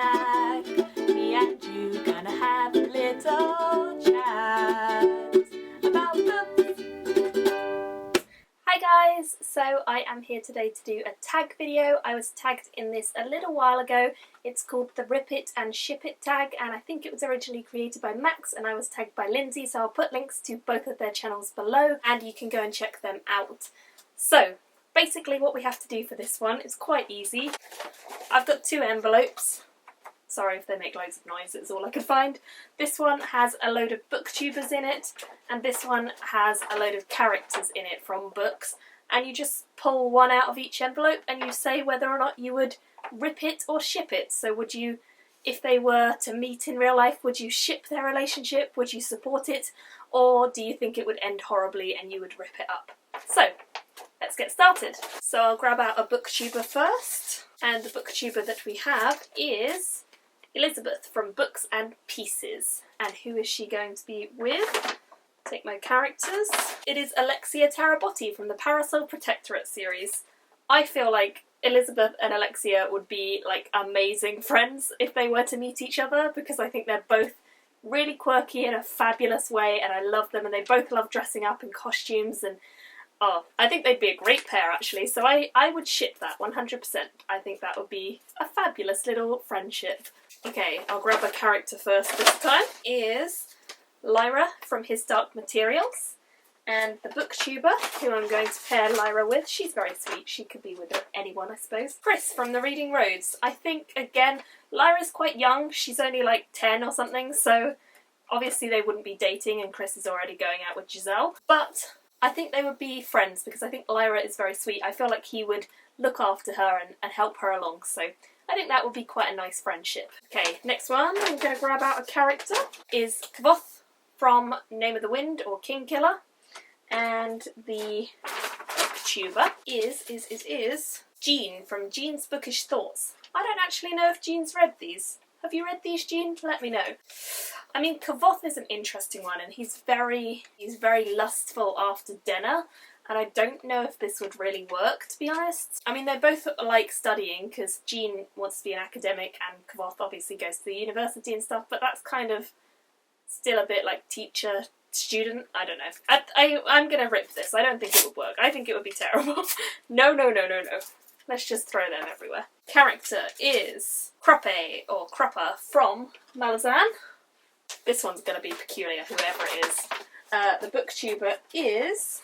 snack. Me and you gonna have a little chat about books. Hi guys, so I am here today to do a tag video. I was tagged in this a little while ago. It's called the Rip It and Ship It tag, and I think it was originally created by Max and I was tagged by Lindsay, so I'll put links to both of their channels below and you can go and check them out. So basically what we have to do for this one is quite easy. I've got two envelopes. Sorry if they make loads of noise, it's all I could find. This one has a load of booktubers in it, and this one has a load of characters in it from books. And you just pull one out of each envelope and you say whether or not you would rip it or ship it. So would you, if they were to meet in real life, would you ship their relationship? Would you support it? Or do you think it would end horribly and you would rip it up? So, let's get started. So I'll grab out a booktuber first. And the booktuber that we have is Elizabeth from Books and Pieces. And who is she going to be with? Take my characters. It is Alexia Tarabotti from the Parasol Protectorate series. I feel like Elizabeth and Alexia would be like amazing friends if they were to meet each other, because I think they're both really quirky in a fabulous way and I love them, and they both love dressing up in costumes, and oh, I think they'd be a great pair actually, so I would ship that 100%. I think that would be a fabulous little friendship. Okay, I'll grab a character first this time. Is Lyra from His Dark Materials, and the booktuber who I'm going to pair Lyra with, she's very sweet, she could be with anyone I suppose. Chris from The Reading Roads. I think, again, Lyra's quite young, she's only like 10 or something, so obviously they wouldn't be dating and Chris is already going out with Giselle, but I think they would be friends because I think Lyra is very sweet. I feel like he would look after her and help her along, so I think that would be quite a nice friendship. Okay, next one I'm going to grab out a character is Kvothe from Name of the Wind or Kingkiller, and the booktuber is Jean from Jean's Bookish Thoughts. I don't actually know if Jean's read these. Have you read these, Jean? Let me know. I mean, Kvothe is an interesting one, and he's very lustful after Denna, and I don't know if this would really work, to be honest. I mean, they both like studying, because Jean wants to be an academic, and Kvothe obviously goes to the university and stuff, but that's kind of still a bit like teacher, student, I don't know. I'm gonna rip this. I don't think it would work. I think it would be terrible. No. Let's just throw them everywhere. Character is Croppe, or Cropper, from Malazan. This one's gonna be peculiar, whoever it is. The booktuber is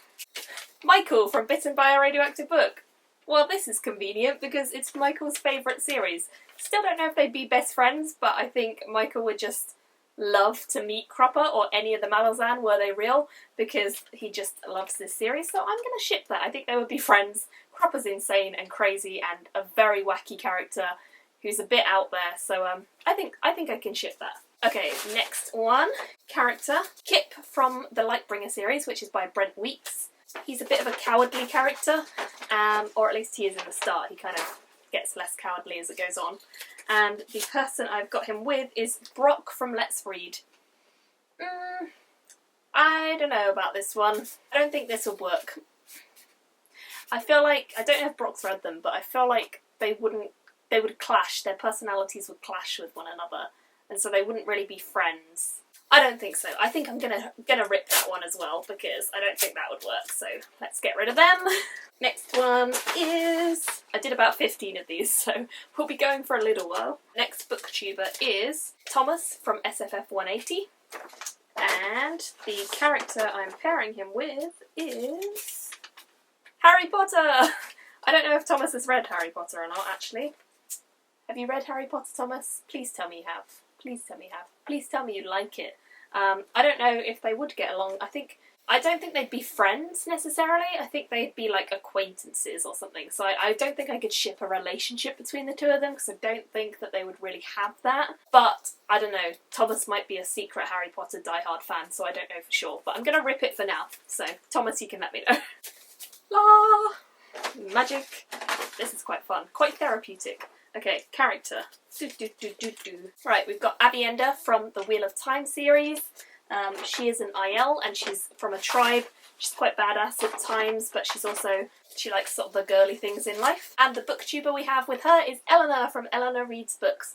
Michael from Bitten by a Radioactive Book. Well, this is convenient because it's Michael's favourite series. Still don't know if they'd be best friends, but I think Michael would just love to meet Cropper, or any of the Malazan were they real, because he just loves this series, so I'm going to ship that. I think they would be friends. Cropper's insane and crazy and a very wacky character who's a bit out there, so I think I can ship that. Okay, next one. Character, Kip from the Lightbringer series, which is by Brent Weeks. He's a bit of a cowardly character, or at least he is in the start. He kind of gets less cowardly as it goes on. And the person I've got him with is Brock from Let's Read. I don't know about this one. I don't think this would work. I feel like, I don't know if Brock's read them, but I feel like they would clash, their personalities would clash with one another, and so they wouldn't really be friends. I don't think so. I think I'm gonna rip that one as well, because I don't think that would work, so let's get rid of them. Next one is, I did about 15 of these, so we'll be going for a little while. Next booktuber is Thomas from SFF 180, and the character I'm pairing him with is Harry Potter! I don't know if Thomas has read Harry Potter or not, actually. Have you read Harry Potter, Thomas? Please tell me you have. Please tell me you have. Please tell me you like it. I don't know if they would get along. I don't think they'd be friends necessarily. I think they'd be like acquaintances or something. So I don't think I could ship a relationship between the two of them, because I don't think that they would really have that. But I don't know. Thomas might be a secret Harry Potter diehard fan, so I don't know for sure. But I'm going to rip it for now. So Thomas, you can let me know. La! Magic. This is quite fun. Quite therapeutic. Okay, character. Right, we've got Avienda from the Wheel of Time series. She is an IL and she's from a tribe. She's quite badass at times, but she likes sort of the girly things in life. And the booktuber we have with her is Eleanor from Eleanor Reads Books.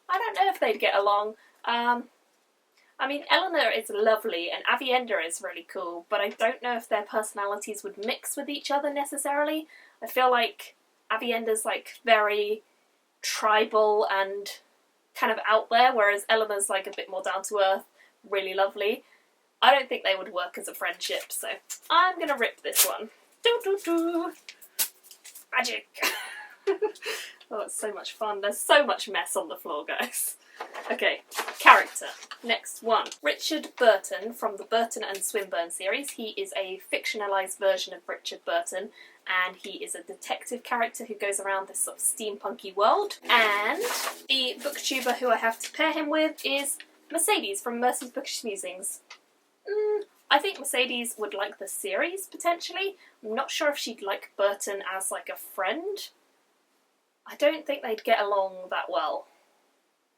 I don't know if they'd get along. I mean, Eleanor is lovely and Avienda is really cool, but I don't know if their personalities would mix with each other necessarily. I feel like Avienda's like very tribal and kind of out there, whereas Eleanor's like a bit more down to earth, really lovely. I don't think they would work as a friendship, so I'm gonna rip this one. Doo doo doo. Magic. Oh, it's so much fun. There's so much mess on the floor, guys. Okay, character. Next one. Richard Burton from the Burton and Swinburne series. He is a fictionalised version of Richard Burton, and he is a detective character who goes around this sort of steampunky world. And the booktuber who I have to pair him with is Mercedes from Mercy's Bookish Musings. I think Mercedes would like the series, potentially. I'm not sure if she'd like Burton as like a friend. I don't think they'd get along that well.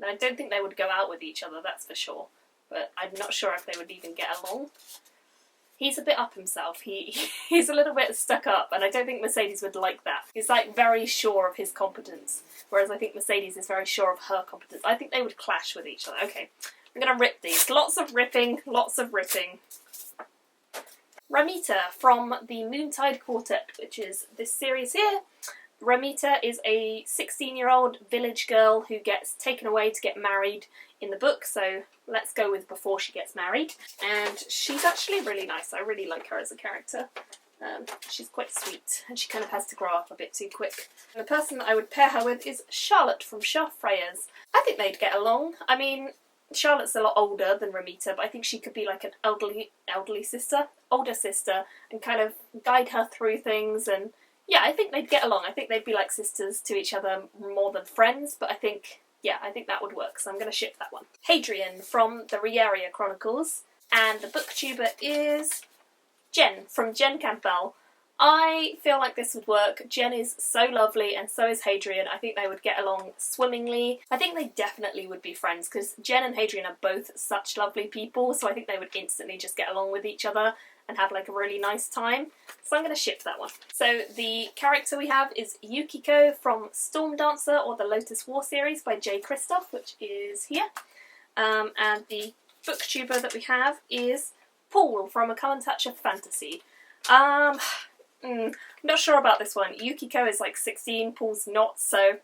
And I don't think they would go out with each other, that's for sure. But I'm not sure if they would even get along. He's a bit up himself. He's a little bit stuck up, and I don't think Mercedes would like that. He's like very sure of his competence, whereas I think Mercedes is very sure of her competence. I think they would clash with each other. Okay, I'm gonna rip these. Lots of ripping, lots of ripping. Ramita from the Moontide Quartet, which is this series here. Ramita is a 16-year-old village girl who gets taken away to get married in the book, so let's go with before she gets married. And she's actually really nice. I really like her as a character. She's quite sweet, and she kind of has to grow up a bit too quick. And the person that I would pair her with is Charlotte from Shaft Freyers. I think they'd get along. I mean, Charlotte's a lot older than Ramita, but I think she could be like an older sister, and kind of guide her through things. And yeah, I think they'd get along. I think they'd be like sisters to each other more than friends, but I think that would work, so I'm going to ship that one. Hadrian from the Rieria Chronicles, and the booktuber is Jen from Jen Campbell. I feel like this would work. Jen is so lovely, and so is Hadrian. I think they would get along swimmingly. I think they definitely would be friends, because Jen and Hadrian are both such lovely people, so I think they would instantly just get along with each other and have like a really nice time. So I'm going to ship that one. So the character we have is Yukiko from Storm Dancer or the Lotus War series by Jay Kristoff, which is here. And the booktuber that we have is Paul from A Common Touch of Fantasy. I'm not sure about this one. Yukiko is like 16, Paul's not, so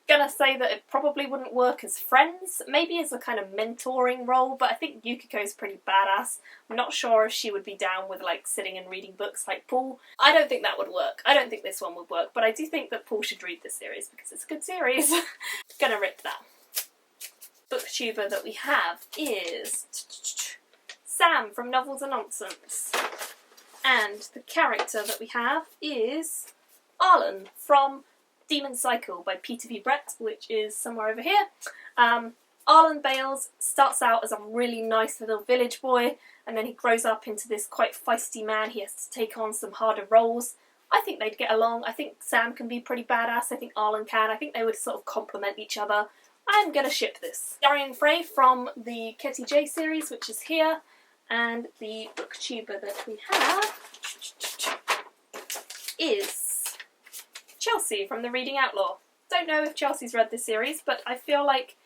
gonna say that it probably wouldn't work as friends, maybe as a kind of mentoring role, but I think Yukiko's pretty badass. I'm not sure if she would be down with like sitting and reading books like Paul. I don't think that would work. I don't think this one would work, but I do think that Paul should read this series because it's a good series. Gonna rip that. Booktuber that we have is Sam from Novels and Nonsense. And the character that we have is Arlen from Demon Cycle by Peter V. Brett, which is somewhere over here. Arlen Bales starts out as a really nice little village boy, and then he grows up into this quite feisty man. He has to take on some harder roles. I think they'd get along. I think Sam can be pretty badass. I think Arlen can. I think they would sort of complement each other. I'm going to ship this. Darian Frey from the Ketty J series, which is here. And the booktuber that we have is Chelsea from The Reading Outlaw. Don't know if Chelsea's read this series, but I feel like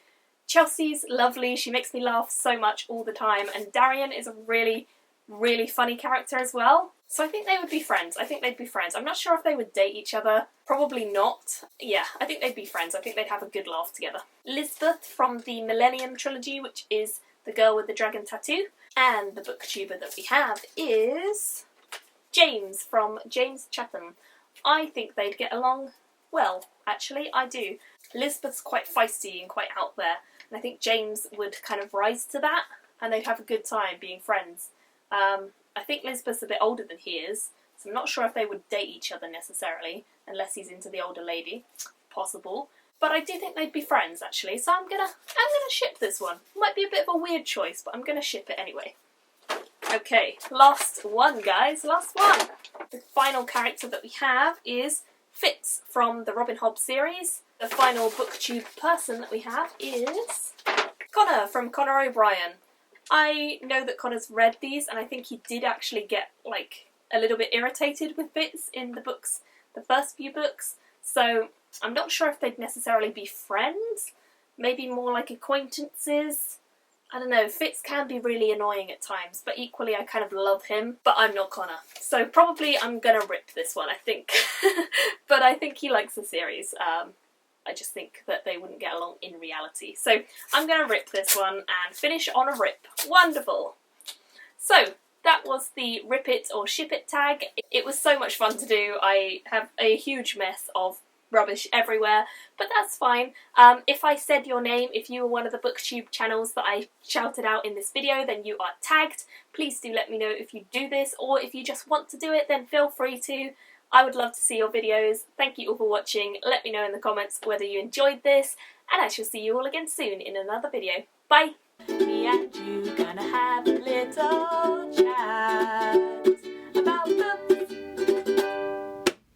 Chelsea's lovely. She makes me laugh so much all the time, and Darian is a really, really funny character as well. So I think they would be friends. I think they'd be friends. I'm not sure if they would date each other. Probably not. Yeah, I think they'd be friends. I think they'd have a good laugh together. Lisbeth from the Millennium Trilogy, which is The Girl with the Dragon Tattoo. And the booktuber that we have is James from James Chatham. I think they'd get along well, actually, I do. Lisbeth's quite feisty and quite out there, and I think James would kind of rise to that, and they'd have a good time being friends. I think Lisbeth's a bit older than he is, so I'm not sure if they would date each other necessarily, unless he's into the older lady. Possible. But I do think they'd be friends, actually, so I'm gonna ship this one. Might be a bit of a weird choice, but I'm gonna ship it anyway. Okay, last one, guys, last one. The final character that we have is Fitz from the Robin Hobb series. The final booktube person that we have is Connor from Connor O'Brien. I know that Connor's read these, and I think he did actually get, like, a little bit irritated with Fitz in the books, the first few books, so I'm not sure if they'd necessarily be friends, maybe more like acquaintances. I don't know, Fitz can be really annoying at times, but equally I kind of love him, but I'm not Connor. So probably I'm gonna rip this one, I think. But I think he likes the series. I just think that they wouldn't get along in reality. So I'm gonna rip this one and finish on a rip. Wonderful! So that was the Rip It or Ship It tag. It was so much fun to do. I have a huge mess of rubbish everywhere, but that's fine. If I said your name, if you were one of the booktube channels that I shouted out in this video, then you are tagged. Please do let me know if you do this, or if you just want to do it, then feel free to. I would love to see your videos. Thank you all for watching. Let me know in the comments whether you enjoyed this, and I shall see you all again soon in another video. Bye! Me and you gonna have a little chat about the